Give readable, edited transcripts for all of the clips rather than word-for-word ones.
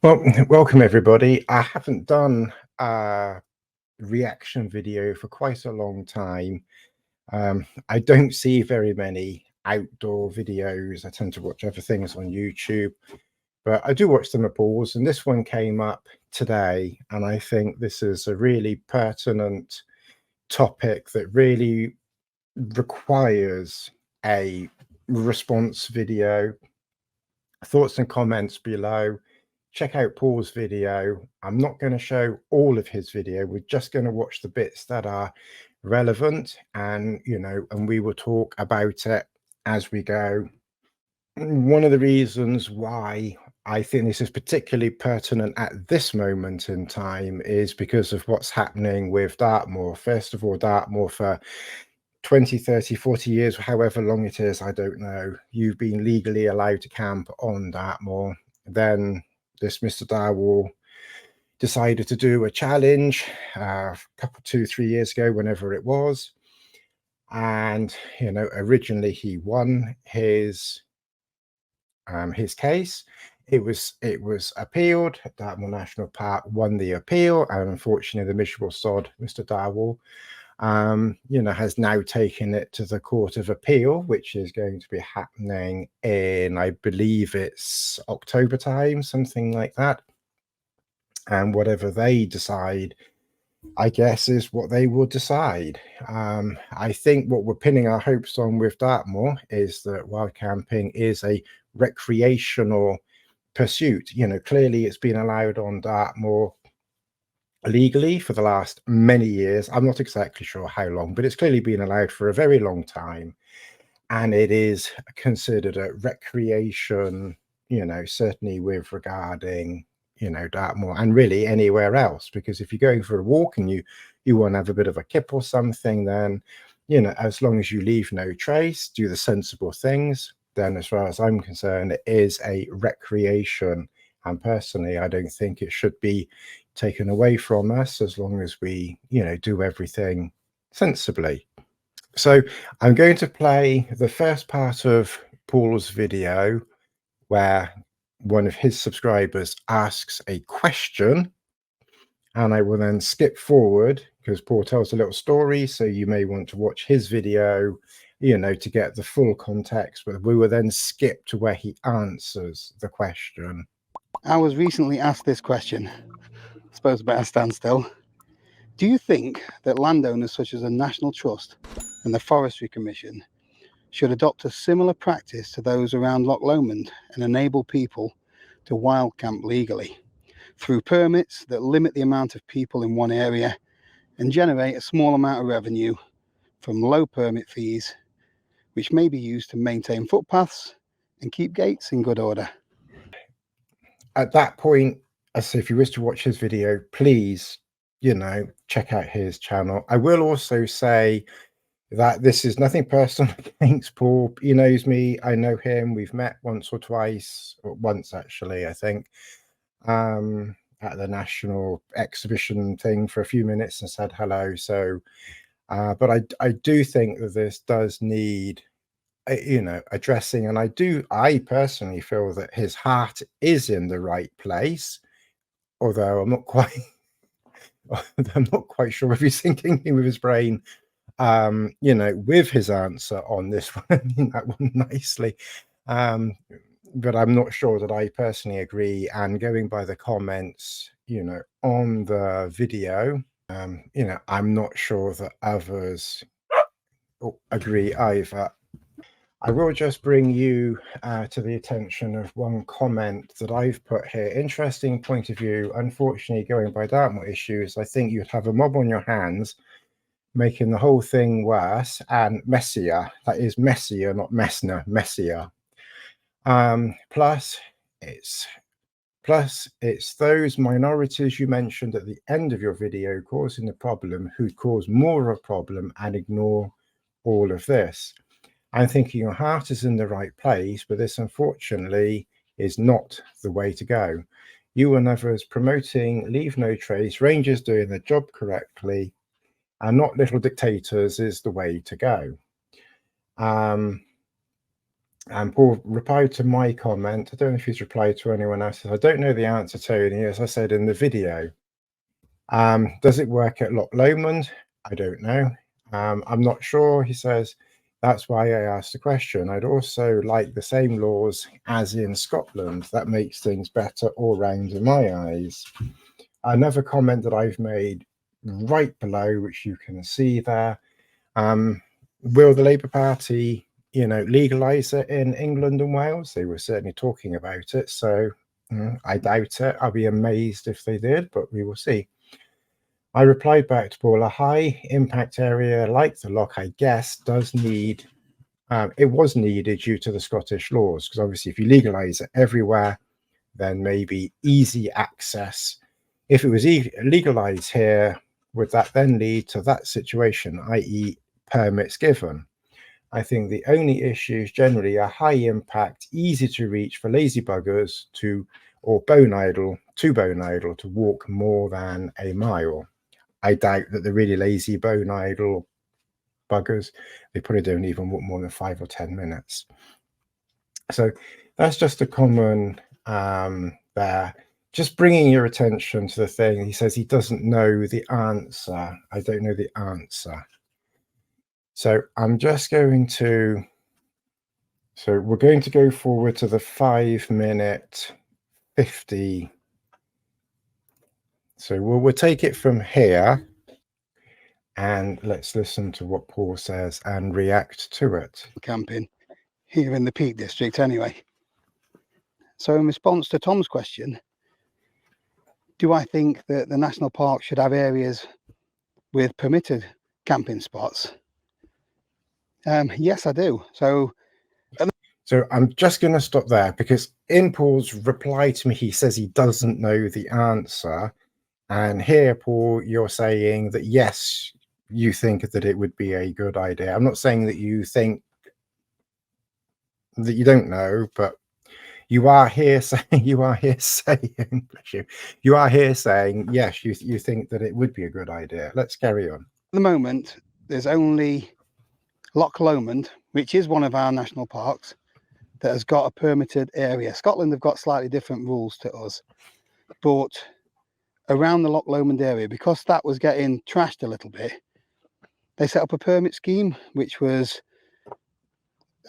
Well, welcome everybody. I haven't done a reaction video for quite a long time. I don't see very many outdoor videos. I tend to watch other things on YouTube, but I do watch them at pools, and this one came up today, and I think this is a really pertinent topic that really requires a response video. Thoughts and comments below. Check out Paul's video. I'm not going to show all of his video. We're just going to watch the bits that are relevant, and and we will talk about it as we go. One of the reasons why I think this is particularly pertinent at this moment in time is because of what's happening with Dartmoor. First of all, Dartmoor for 20, 30, 40 years, however long it is, I don't know, you've been legally allowed to camp on Dartmoor. Then this Mr. Darwell decided to do a challenge a couple, 2-3 years ago, whenever it was. And, originally he won his case. It was appealed. Dartmoor National Park won the appeal, and unfortunately the miserable sod, Mr. Darwell, has now taken it to the Court of Appeal, which is going to be happening in, I believe it's October time, something like that. And whatever they decide, I guess, is what they will decide. I think what we're pinning our hopes on with Dartmoor is that wild camping is a recreational pursuit. Clearly it's been allowed on Dartmoor legally for the last many years. I'm not exactly sure how long, but it's clearly been allowed for a very long time, and it is considered a recreation, certainly with regarding Dartmoor, and really anywhere else, because if you're going for a walk and you want to have a bit of a kip or something, then as long as you leave no trace, do the sensible things, then as far as I'm concerned, it is a recreation. And personally, I don't think it should be taken away from us, as long as we, do everything sensibly. So I'm going to play the first part of Paul's video where one of his subscribers asks a question, and I will then skip forward because Paul tells a little story, so you may want to watch his video, to get the full context, but we will then skip to where he answers the question. I was recently asked this question, I suppose about a standstill. Do you think that landowners such as the National Trust and the Forestry Commission should adopt a similar practice to those around Loch Lomond and enable people to wild camp legally through permits that limit the amount of people in one area and generate a small amount of revenue from low permit fees, which may be used to maintain footpaths and keep gates in good order? At that point, as if you wish to watch his video, please, check out his channel. I will also say that this is nothing personal against Paul. He knows me, I know him, we've met once or twice, or once actually, I think, at the national exhibition thing for a few minutes and said hello. So but I do think that this does need addressing, and I personally feel that his heart is in the right place, although I'm not quite sure if he's thinking with his brain, with his answer on this one. I mean that one nicely, but I'm not sure that I personally agree. And going by the comments, on the video, I'm not sure that others agree either. I will just bring you to the attention of one comment that I've put here. Interesting point of view. Unfortunately, going by Dartmoor issues, I think you'd have a mob on your hands, making the whole thing worse and messier. That is messier, not Messner, messier. Plus, it's those minorities you mentioned at the end of your video causing the problem who'd cause more of a problem and ignore all of this. I'm thinking your heart is in the right place, but this unfortunately is not the way to go. You and others promoting leave no trace, rangers doing their job correctly, and not little dictators is the way to go. And Paul replied to my comment. I don't know if he's replied to anyone else's. I don't know the answer, Tony, as I said in the video. Does it work at Loch Lomond? I don't know. I'm not sure, he says. That's why I asked the question. I'd also like the same laws as in Scotland. That makes things better all round in my eyes. Another comment that I've made right below, which you can see there. Will the Labour Party, legalise it in England and Wales? They were certainly talking about it. So I doubt it. I'll be amazed if they did, but we will see. I replied back to Paul, a high impact area like the loch, I guess, does need, it was needed due to the Scottish laws, because obviously if you legalise it everywhere, then maybe easy access. If it was legalised here, would that then lead to that situation, i.e. permits given? I think the only issues generally are high impact, easy to reach for lazy buggers or bone idle to walk more than a mile. I doubt that the really lazy bone idle buggers, they probably don't even walk more than 5 or 10 minutes. So that's just a common there. Just bringing your attention to the thing. He says he doesn't know the answer. I don't know the answer. So I'm just going to, so we're going to go forward to the 5-minute 50. So we'll take it from here. And let's listen to what Paul says and react to it. Camping here in the Peak District anyway. So in response to Tom's question, do I think that the national park should have areas with permitted camping spots? Yes, I do. So I'm just going to stop there, because in Paul's reply to me, he says he doesn't know the answer. And here, Paul, you're saying that, yes, you think that it would be a good idea. I'm not saying that you think that you don't know, but you are here saying, yes, you think that it would be a good idea. Let's carry on. At the moment, there's only Loch Lomond, which is one of our national parks, that has got a permitted area. Scotland have got slightly different rules to us, but around the Loch Lomond area, because that was getting trashed a little bit, they set up a permit scheme, which was,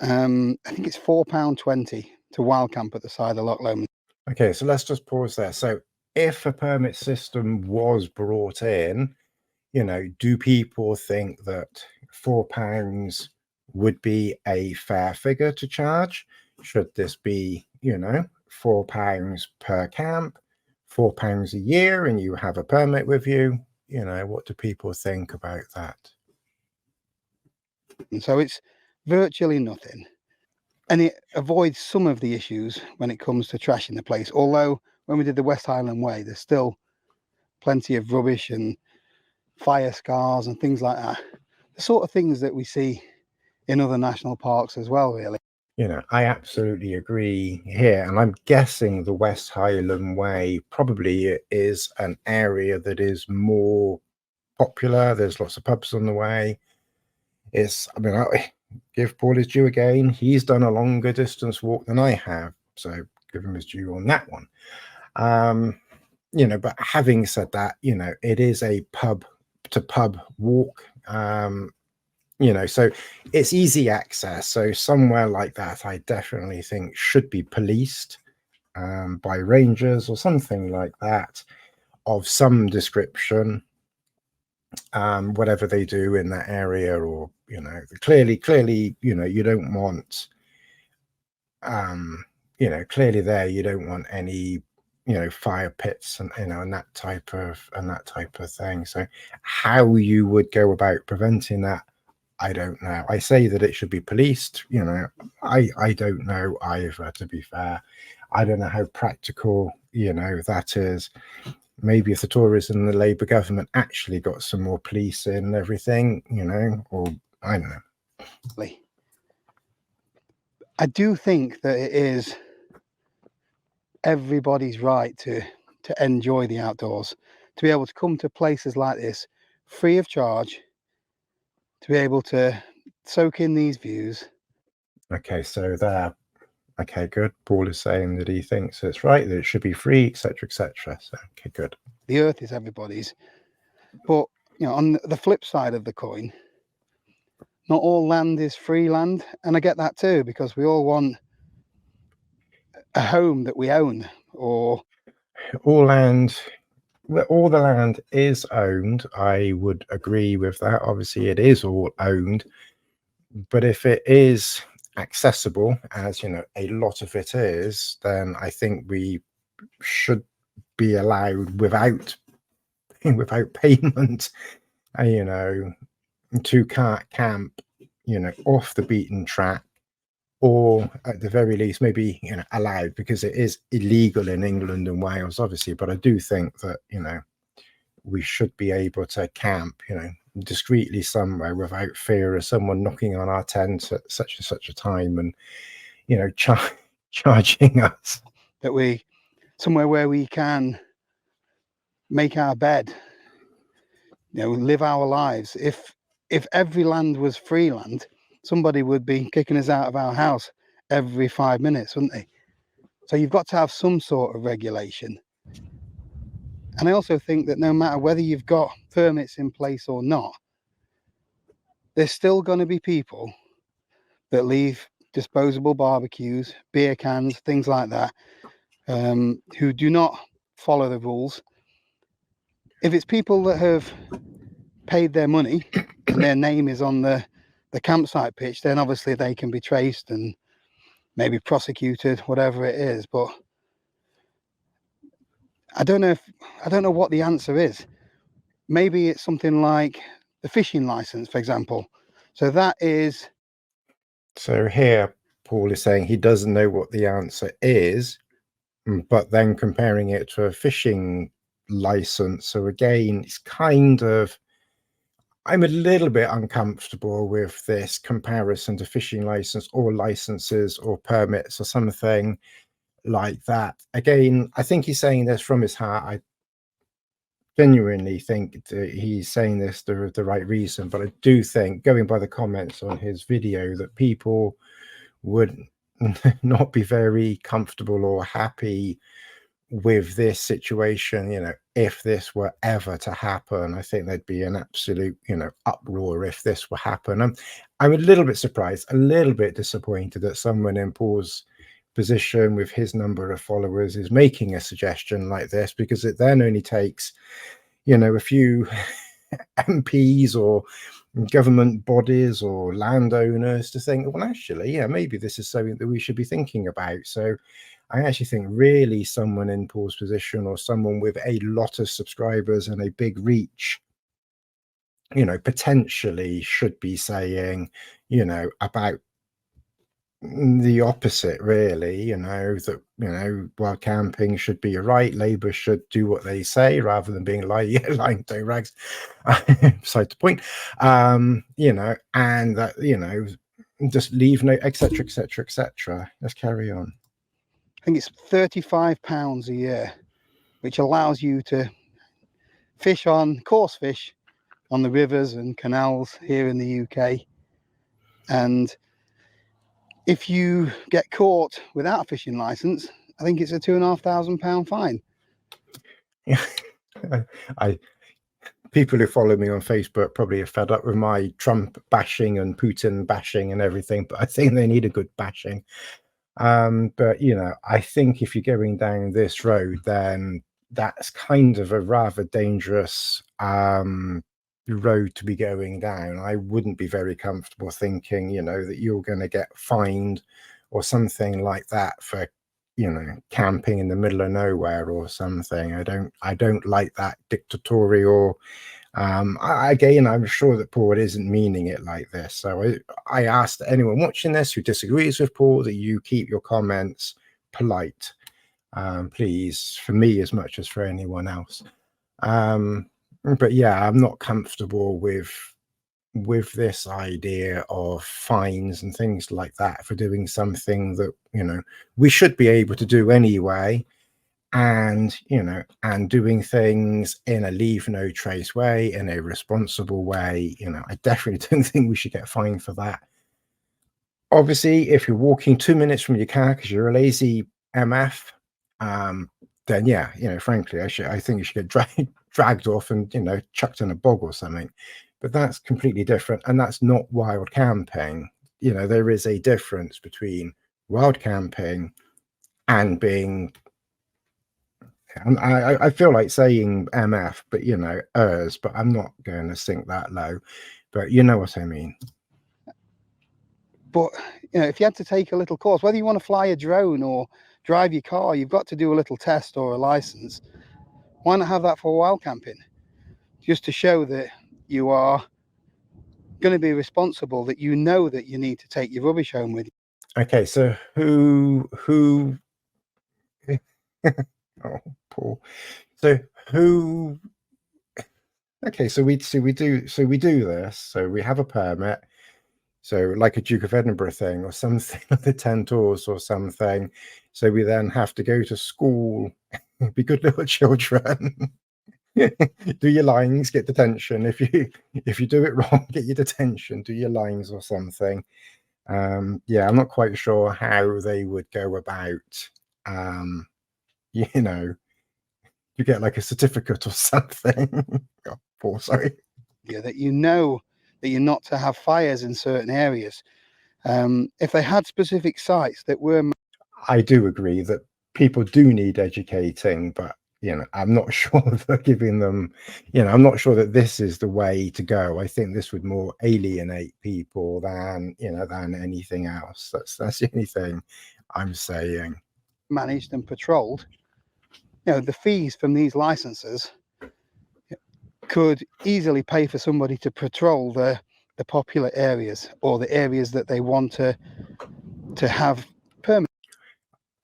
I think it's £4.20 to wild camp at the side of Loch Lomond. Okay, so let's just pause there. So if a permit system was brought in, do people think that £4 would be a fair figure to charge? Should this be, £4 per camp, £4 a year, and you have a permit with you? What do people think about that? And so it's virtually nothing. And it avoids some of the issues when it comes to trashing the place. Although when we did the West Highland Way, there's still plenty of rubbish and fire scars and things like that. The sort of things that we see in other national parks as well, really. I absolutely agree here. And I'm guessing the West Highland Way probably is an area that is more popular. There's lots of pubs on the way. I give Paul his due again. He's done a longer distance walk than I have. So give him his due on that one. But having said that, it is a pub to pub walk. So it's easy access. So somewhere like that, I definitely think should be policed by rangers or something like that of some description, whatever they do in that area, or, clearly, you don't want, clearly there, you don't want any, fire pits and that type of thing. So how you would go about preventing that, I don't know. I say that it should be policed. I don't know either, to be fair. I don't know how practical, that is. Maybe if the Tories and the Labour government actually got some more police in and everything, or I don't know. I do think that it is everybody's right to enjoy the outdoors, to be able to come to places like this free of charge, to be able to soak in these views. Okay, so there. Okay, good. Paul is saying that he thinks it's right, that it should be free, etc., etc. So, okay, good. The earth is everybody's. But, you know, on the flip side of the coin, not all land is free land. And I get that too, because we all want a home that we own, or all the land is owned. I would agree with that. Obviously, it is all owned. But if it is accessible, as you know, a lot of it is, then I think we should be allowed without payment, you know, to camp, you know, off the beaten track, or at the very least, maybe, you know, allowed, because it is illegal in England and Wales, obviously. But I do think that, you know, we should be able to camp, you know, discreetly somewhere without fear of someone knocking on our tent at such and such a time and, you know, charging us. that we somewhere where we can make our bed, you know, live our lives. If every land was free land, somebody would be kicking us out of our house every 5 minutes, wouldn't they? So you've got to have some sort of regulation. And I also think that no matter whether you've got permits in place or not, there's still going to be people that leave disposable barbecues, beer cans, things like that, who do not follow the rules. If it's people that have paid their money and their name is on the campsite pitch, then obviously they can be traced and maybe prosecuted, whatever it is. But I don't know what the answer is. Maybe it's something like the fishing license, for example. So that is. So here, Paul is saying he doesn't know what the answer is, but then comparing it to a fishing license. So again, it's kind of, I'm a little bit uncomfortable with this comparison to fishing license or licenses or permits or something like that. Again, I think he's saying this from his heart. I genuinely think that he's saying this for the right reason, but I do think, going by the comments on his video, that people would not be very comfortable or happy with this situation. You know, if this were ever to happen, I think there'd be an absolute, you know, uproar if this were happen. I'm a little bit surprised, a little bit disappointed that someone in Paul's position with his number of followers is making a suggestion like this, because it then only takes, you know, a few MPs or government bodies or landowners to think, well, actually, yeah, maybe this is something that we should be thinking about. So I actually think really someone in Paul's position, or someone with a lot of subscribers and a big reach, you know, potentially should be saying, you know, about the opposite, really. You know, that, you know, while camping should be right, Labour should do what they say rather than being lying to rags, beside the point. You know, and that, you know, just leave no, etc., etc., etc. Let's carry on. I think it's £35 a year, which allows you to fish on coarse fish on the rivers and canals here in the UK. And if you get caught without a fishing license, I think it's a £2,500 fine. I people who follow me on Facebook probably are fed up with my Trump bashing and Putin bashing and everything, but I think they need a good bashing. But you know, I think if you're going down this road, then that's kind of a rather dangerous road to be going down. I wouldn't be very comfortable thinking, you know, that you're going to get fined or something like that for, you know, camping in the middle of nowhere or something. I don't like that dictatorial. Again, I'm sure that Paul isn't meaning it like this. So I asked anyone watching this who disagrees with Paul that you keep your comments polite, please, for me as much as for anyone else. But yeah, I'm not comfortable with this idea of fines and things like that for doing something that, you know, we should be able to do anyway. And, you know, and doing things in a leave no trace way, in a responsible way. You know, I definitely don't think we should get fined for that. Obviously, if you're walking 2 minutes from your car because you're a lazy MF, then yeah, frankly, I think you should get dragged off and chucked in a bog or something. But that's completely different, and that's not wild camping. There is a difference between wild camping and being. I feel like saying MF, but but I'm not going to sink that low. But you know what I mean. But if you had to take a little course, whether you want to fly a drone or drive your car, you've got to do a little test or a license. Why not have that for wild camping? Just to show that you are going to be responsible, that you know that you need to take your rubbish home with you. Okay, so who oh, Paul. So who? Okay, so we do this. So we have a permit. So like a Duke of Edinburgh thing or something, the 10 tours or something. So we then have to go to school, be good little children, do your lines, get detention. If you do it wrong, get your detention, do your lines or something. Yeah, I'm not quite sure how they would go about, you get like a certificate or something. Oh, Paul, sorry. Yeah, that you know that you're not to have fires in certain areas. If they had specific sites that were... I do agree that people do need educating, but I'm not sure that giving them, I'm not sure that this is the way to go. I think this would more alienate people than anything else. That's the only thing I'm saying. Managed and patrolled, the fees from these licenses could easily pay for somebody to patrol the popular areas or the areas that they want to have permit.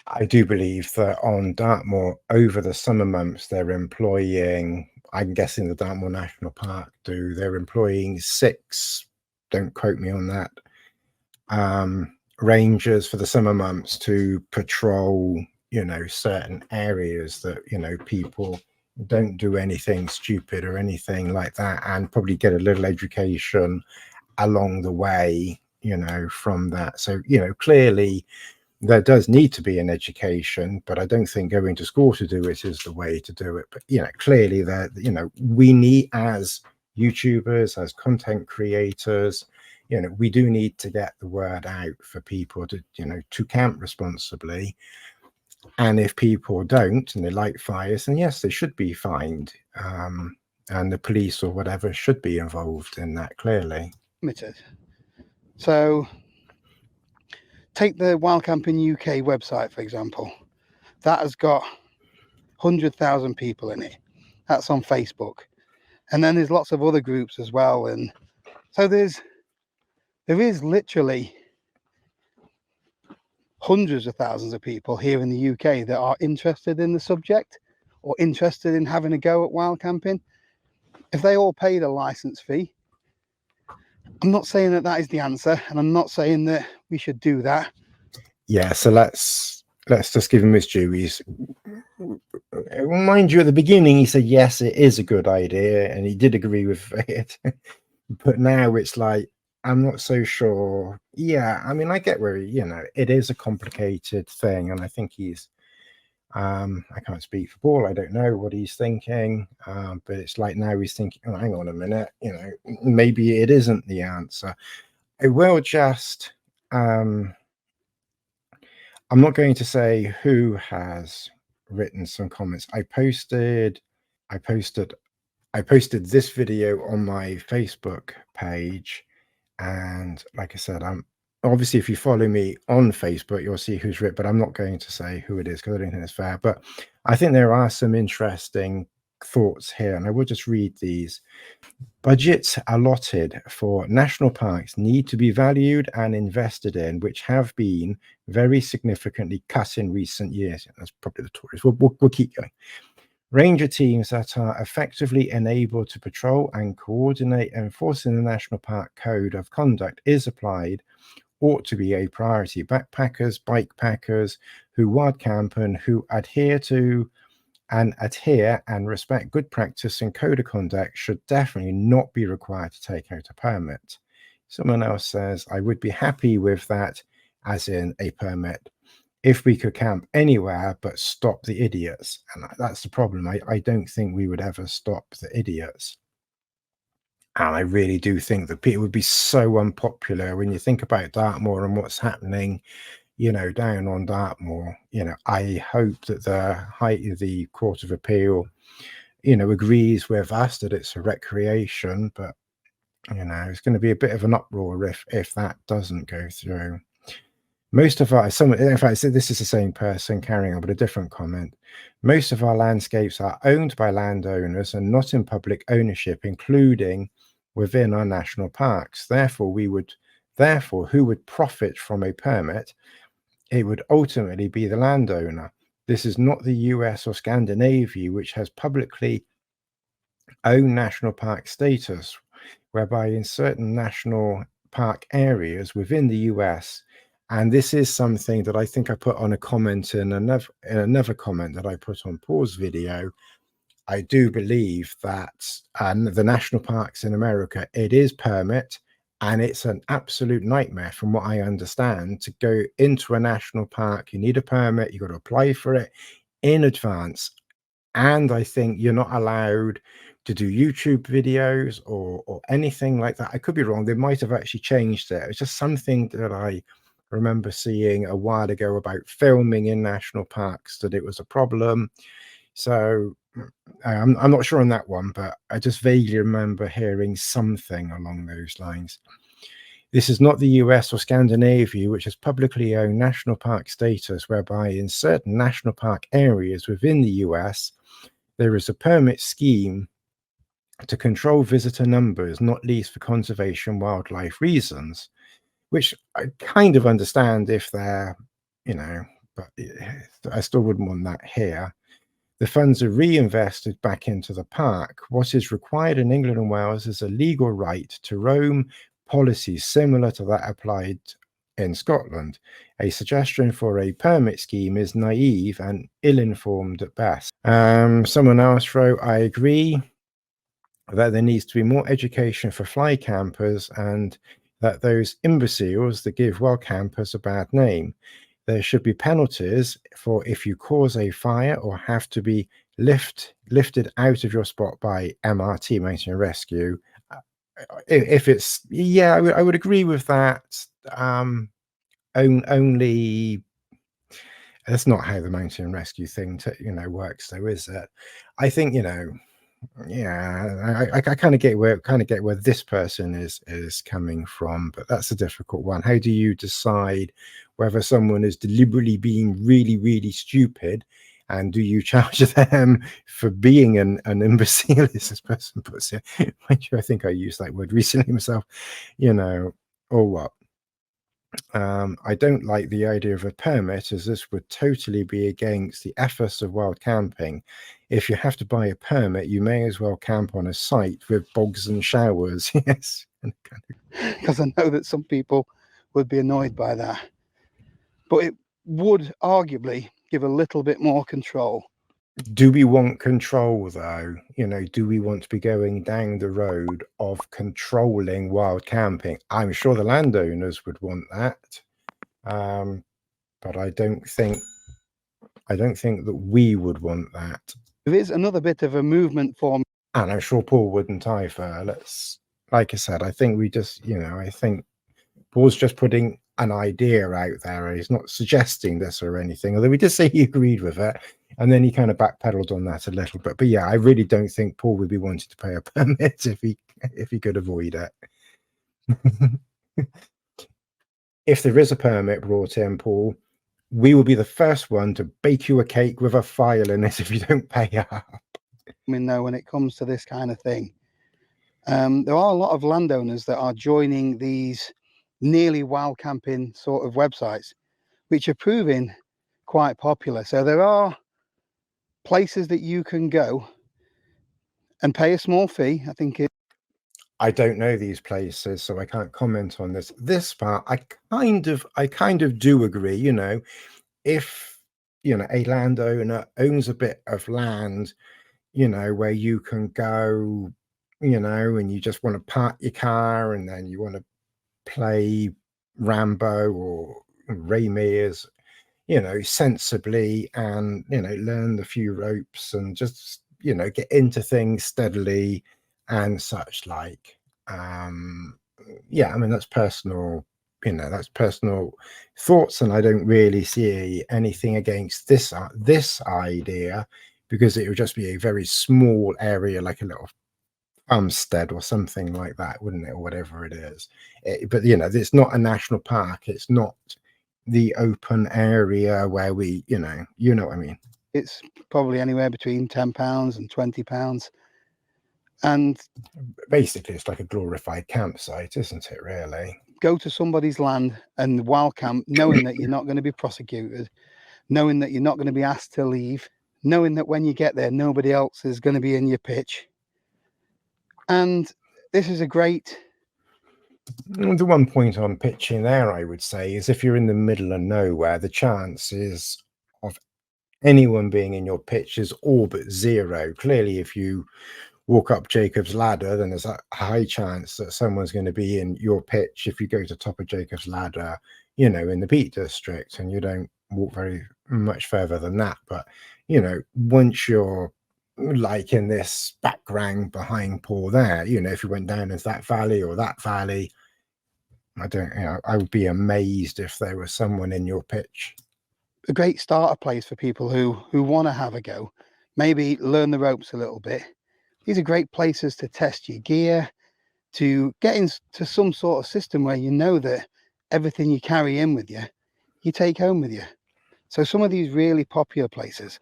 I do believe that on Dartmoor over the summer months they're employing, I'm guessing the Dartmoor National Park they're employing 6, don't quote me on that, rangers for the summer months to patrol certain areas that people don't do anything stupid or anything like that, and probably get a little education along the way from that. So clearly there does need to be an education, but I don't think going to school to do it is the way to do it. But clearly that we need, as YouTubers, as content creators, we do need to get the word out for people to to camp responsibly. And if people don't and they light fires, then yes, they should be fined, and the police or whatever should be involved in that, clearly. So take the Wild Camping UK website, for example. That has got 100,000 people in it. That's on Facebook. And then there's lots of other groups as well. And so there is literally hundreds of thousands of people here in the UK that are interested in the subject or interested in having a go at wild camping. If they all paid a license fee, I'm not saying that is the answer, and I'm not saying that we should do that. Yeah, so let's just give him his due. Mind you, at the beginning he said yes, it is a good idea, and he did agree with it. But now it's like, I'm not so sure. Yeah, I mean, I get where it is a complicated thing, and I think he's I can't speak for Paul, I don't know what he's thinking, but it's like now he's thinking, oh, hang on a minute, maybe it isn't the answer. I will just I'm not going to say who has written some comments. I posted this video on my Facebook page, and like I said, I'm obviously, if you follow me on Facebook, you'll see who's written, but I'm not going to say who it is because I don't think it's fair. But I think there are some interesting thoughts here, and I will just read these. Budgets allotted for national parks need to be valued and invested in, which have been very significantly cut in recent years. That's probably the Tories. We'll keep going. Ranger teams that are effectively enabled to patrol and coordinate enforcing the National Park Code of Conduct is applied ought to be a priority. Backpackers, bike packers who wild camp and who adhere and respect good practice and code of conduct should definitely not be required to take out a permit. Someone else says, I would be happy with that, as in a permit, if we could camp anywhere but stop the idiots. And that's the problem. I don't think we would ever stop the idiots. And I really do think that it would be so unpopular when you think about Dartmoor and what's happening, you know, down on Dartmoor. You know, I hope that the Court of Appeal, you know, agrees with us that it's a recreation, but you know, it's going to be a bit of an uproar if that doesn't go through. Most of our, in fact, this is the same person carrying on, but a different comment. Most of our landscapes are owned by landowners and not in public ownership, including within our national parks. Therefore, who would profit from a permit? It would ultimately be the landowner. This is not the US or Scandinavia, which has publicly owned national park status, whereby in certain national park areas within the US, and this is something that I think I put on a comment in another comment that I put on Paul's video. I do believe that the national parks in America, it is permit, and it's an absolute nightmare from what I understand to go into a national park. You need a permit, you've got to apply for it in advance. And I think you're not allowed to do YouTube videos or anything like that. I could be wrong. They might have actually changed it. It's just something that I remember seeing a while ago about filming in national parks, that it was a problem. So I'm not sure on that one, but I just vaguely remember hearing something along those lines. This is not the US or Scandinavia, which has publicly owned national park status, whereby in certain national park areas within the US, there is a permit scheme to control visitor numbers, not least for conservation wildlife reasons, which I kind of understand if they're, you know, but I still wouldn't want that here. The funds are reinvested back into the park. What is required in England and Wales is a legal right to roam policy similar to that applied in Scotland. A suggestion for a permit scheme is naive and ill-informed at best. Someone else wrote, I agree that there needs to be more education for fly campers and that those imbeciles that give wild campers a bad name. There should be penalties for if you cause a fire or have to be lifted out of your spot by MRT, Mountain Rescue. If it's, yeah, I would agree with that. Only that's not how the Mountain Rescue thing, works, though, is it? I think, yeah, I kind of get where this person is coming from, but that's a difficult one. How do you decide whether someone is deliberately being really, really stupid, and do you charge them for being an imbecile, as this person puts it? Mind you, I think I used that word recently myself, or what? I don't like the idea of a permit, as this would totally be against the ethos of wild camping. If you have to buy a permit, you may as well camp on a site with bogs and showers. Yes. Because I know that some people would be annoyed by that. But it would arguably give a little bit more control. Do we want control, though? Do we want to be going down the road of controlling wild camping? I'm sure the landowners would want that, but I don't think that we would want that. There is another bit of a movement for me, and I'm sure Paul wouldn't either. Like I said, I think we just, I think Paul's just putting an idea out there. He's not suggesting this or anything, although we did say he agreed with it. And then he kind of backpedaled on that a little bit. But yeah, I really don't think Paul would be wanting to pay a permit if he could avoid it. If there is a permit brought in, Paul, we will be the first one to bake you a cake with a file in it if you don't pay up. Though, when it comes to this kind of thing, there are a lot of landowners that are joining these nearly wild camping sort of websites, which are proving quite popular. So there are places that you can go and pay a small fee. I don't know these places, so I can't comment on this part. I kind of do agree. If a landowner owns a bit of land, where you can go, and you just want to park your car, and then you want to play Rambo or Ramirez, sensibly, and, learn the few ropes and just, get into things steadily and such like. Yeah, I mean, that's personal, that's personal thoughts, and I don't really see anything against this idea, because it would just be a very small area, like a little Umstead or something like that, wouldn't it, or whatever it is. But it's not a national park. It's not the open area where we, you know what I mean. It's probably anywhere between £10 and £20, and basically it's like a glorified campsite, isn't it, really? Go to somebody's land and wild camp, knowing that you're not going to be prosecuted, knowing that you're not going to be asked to leave, knowing that when you get there nobody else is going to be in your pitch. And this is a great... The one point on pitching there, I would say, is if you're in the middle of nowhere, the chances of anyone being in your pitch is all but zero. Clearly, if you walk up Jacob's Ladder, then there's a high chance that someone's going to be in your pitch if you go to top of Jacob's Ladder, in the Peak District, and you don't walk very much further than that. But, once you're like in this background behind Paul there, if you went down into that valley or that valley, I would be amazed if there was someone in your pitch. A great starter place for people who want to have a go, maybe learn the ropes a little bit. These are great places to test your gear, to get into some sort of system where you know that everything you carry in with you, you take home with you. So some of these really popular places.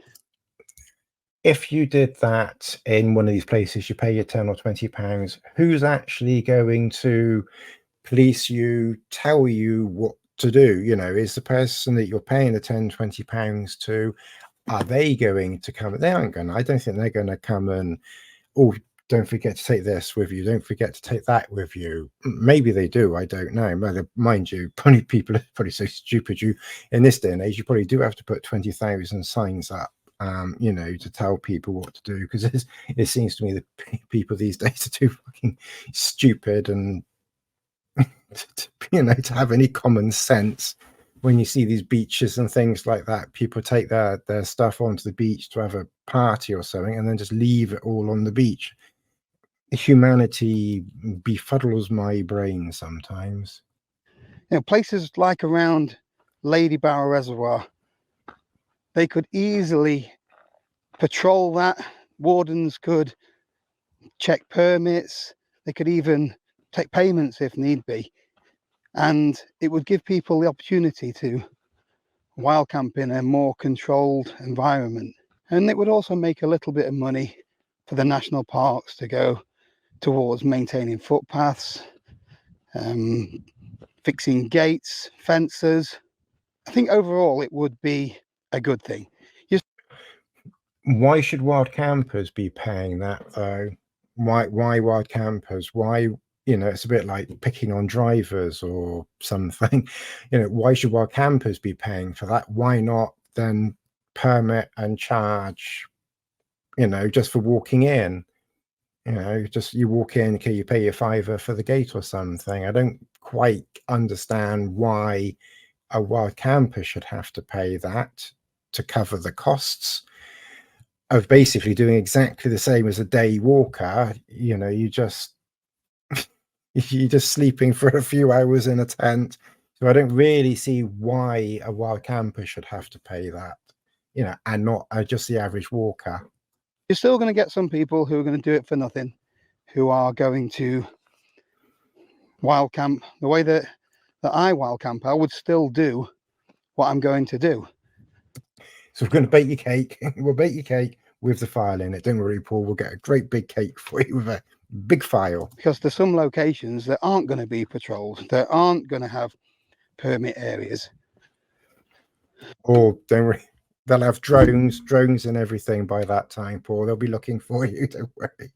If you did that in one of these places, you pay your £10 or £20, who's actually going to police you, tell you what to do? Is the person that you're paying the £10, £20 to, are they going to come? They aren't going to. I don't think they're going to come and, oh, don't forget to take this with you, don't forget to take that with you. Maybe they do, I don't know. But mind you, probably people are probably so stupid. You, in this day and age, you probably do have to put 20,000 signs up, to tell people what to do, because it seems to me that people these days are too fucking stupid and to have any common sense. When you see these beaches and things like that, people take their stuff onto the beach to have a party or something and then just leave it all on the beach. Humanity befuddles my brain sometimes. Places like around Lady Barrow Reservoir, they could easily patrol that. Wardens could check permits. They could even take payments if need be. And it would give people the opportunity to wild camp in a more controlled environment. And it would also make a little bit of money for the national parks to go towards maintaining footpaths, fixing gates, fences. I think overall it would be a good thing. Why should wild campers be paying that though? Why wild campers? Why, it's a bit like picking on drivers or something. Why should wild campers be paying for that? Why not then permit and charge, just for walking in? Just you walk in, okay, you pay your £5 for the gate or something. I don't quite understand why a wild camper should have to pay that to cover the costs of basically doing exactly the same as a day walker. You're just sleeping for a few hours in a tent. So I don't really see why a wild camper should have to pay that, and not just the average walker. You're still going to get some people who are going to do it for nothing, who are going to wild camp the way that I wild camp. I would still do what I'm going to do. So we're going to bake your cake. We'll bake your cake with the file in it. Don't worry, Paul. We'll get a great big cake for you with a big file. Because there's some locations that aren't going to be patrolled, that aren't going to have permit areas. Or don't worry, they'll have drones and everything by that time, Paul. They'll be looking for you. Don't worry.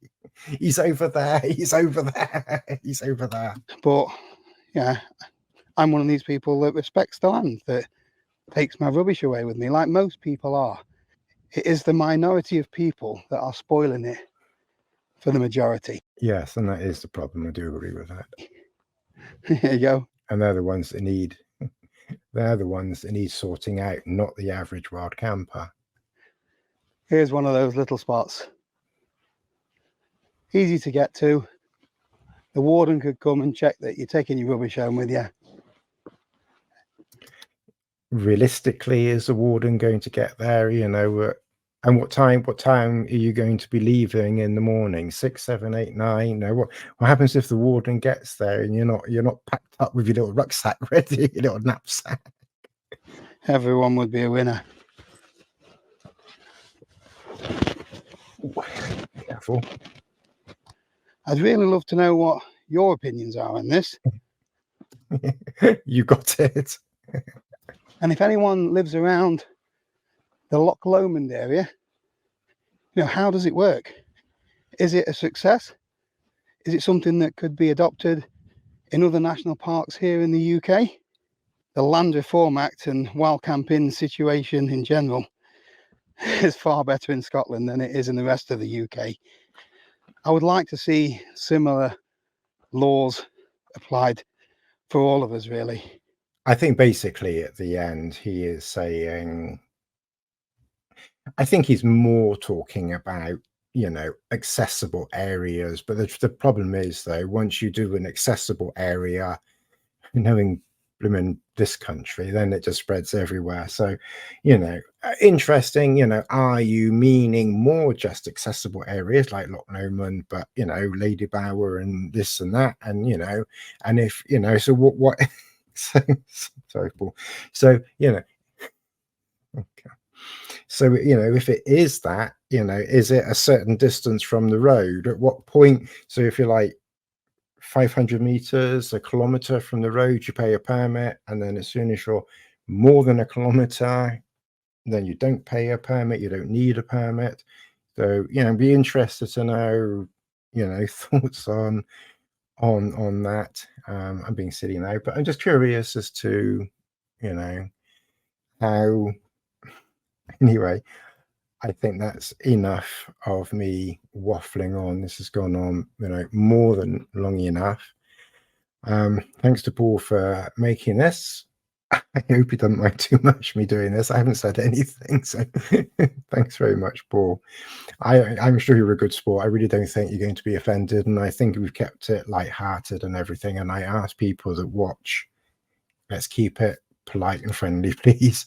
He's over there. He's over there. He's over there. But yeah, I'm one of these people that respects the land, that takes my rubbish away with me, like most people are. It is the minority of people that are spoiling it for the majority. Yes, and that is the problem. I do agree with that. There you go. And they're the ones that need sorting out, not the average wild camper. Here's one of those little spots. Easy to get to. The warden could come and check that you're taking your rubbish home with you. Realistically, is the warden going to get there? You know, and what time are you going to be leaving in the morning? 6, 7, 8, 9? No, what happens if the warden gets there and you're not packed up with your little rucksack ready, your little knapsack? Everyone would be a winner. Ooh, careful. I'd really love to know what your opinions are on this. You got it. And if anyone lives around the Loch Lomond area, how does it work? Is it a success? Is it something that could be adopted in other national parks here in the UK? The Land Reform Act and wild camping situation in general is far better in Scotland than it is in the rest of the UK. I would like to see similar laws applied for all of us, really. I think basically at the end he is saying, I think he's more talking about, accessible areas. But the problem is, though, once you do an accessible area, knowing blooming this country, then it just spreads everywhere. So, interesting, are you meaning more just accessible areas like Loch Lomond, but, Lady Bower and this and that? And, and if, so what, sorry, Paul. So, okay. So, if it is that, is it a certain distance from the road? At what point? So if you're like 500 meters, a kilometer from the road, you pay a permit. And then as soon as you're more than a kilometer, then you don't pay a permit. You don't need a permit. So, be interested to know, thoughts on that. I'm being silly now, but I'm just curious as to, how. Anyway, I think that's enough of me waffling on. This has gone on, more than long enough. Thanks to Paul for making this. I hope he doesn't mind too much me doing this. I haven't said anything, so thanks very much, Paul. I'm sure you're a good sport. I really don't think you're going to be offended, and I think we've kept it light-hearted and everything. And I ask people that watch, let's keep it polite and friendly, please.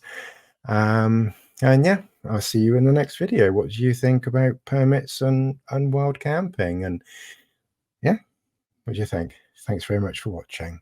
And yeah, I'll see you in the next video. What do you think about permits and wild camping? And yeah, what do you think? Thanks very much for watching.